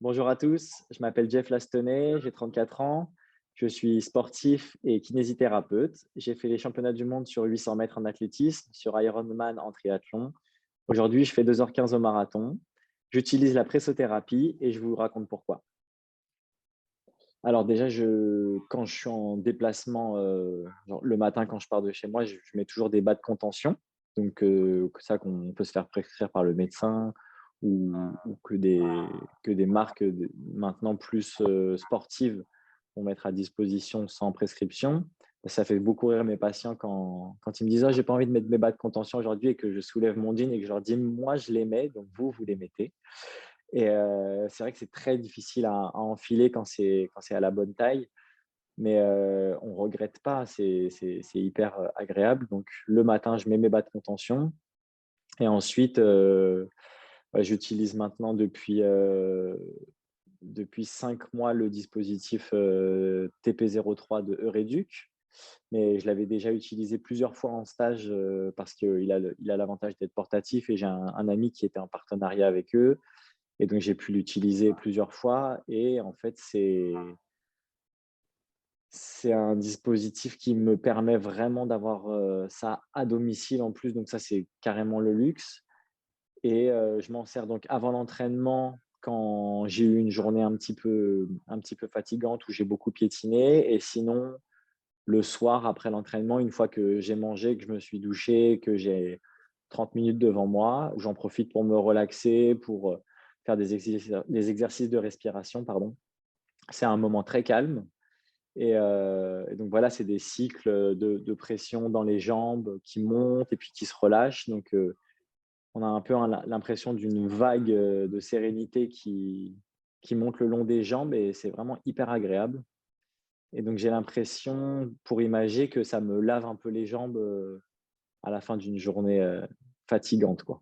Bonjour à tous, je m'appelle Jeff Lastonnet, j'ai 34 ans, je suis sportif et kinésithérapeute. J'ai fait les championnats du monde sur 800 mètres en athlétisme, sur Ironman en triathlon. Aujourd'hui, je fais 2h15 au marathon. J'utilise la pressothérapie et je vous raconte pourquoi. Alors déjà, quand je suis en déplacement, genre le matin quand je pars de chez moi, je mets toujours des bas de contention. Donc ça qu'on peut se faire prescrire par le médecin ou que des marques maintenant plus sportives vont mettre à disposition sans prescription. Ça fait beaucoup rire mes patients quand ils me disent: «Oh, j'ai pas envie de mettre mes bas de contention aujourd'hui» et que je soulève mon jean et que je leur dis: «Moi, je les mets, donc vous les mettez». Et c'est vrai que c'est très difficile à enfiler quand c'est à la bonne taille, mais on regrette pas, c'est hyper, agréable. Donc le matin, je mets mes bas de contention et ensuite, bah, j'utilise maintenant depuis 5 mois le dispositif, TP03 de Eureduc, mais je l'avais déjà utilisé plusieurs fois en stage, parce qu'il a l'avantage d'être portatif et j'ai un ami qui était en partenariat avec eux et donc j'ai pu l'utiliser plusieurs fois et en fait, c'est un dispositif qui me permet vraiment d'avoir, ça à domicile en plus, donc ça, c'est carrément le luxe et je m'en sers donc avant l'entraînement quand j'ai eu une journée un petit peu fatigante où j'ai beaucoup piétiné et sinon le soir après l'entraînement, une fois que j'ai mangé, que je me suis douché, que j'ai 30 minutes devant moi, j'en profite pour me relaxer, pour, faire des exercices de respiration, pardon. C'est un moment très calme et donc voilà, c'est des cycles, de pression dans les jambes qui montent et puis qui se relâchent. Donc on a un peu l'impression d'une vague, de sérénité qui monte le long des jambes et c'est vraiment hyper agréable. Et donc j'ai l'impression, pour imager, que ça me lave un peu les jambes, à la fin d'une journée, fatigante, quoi.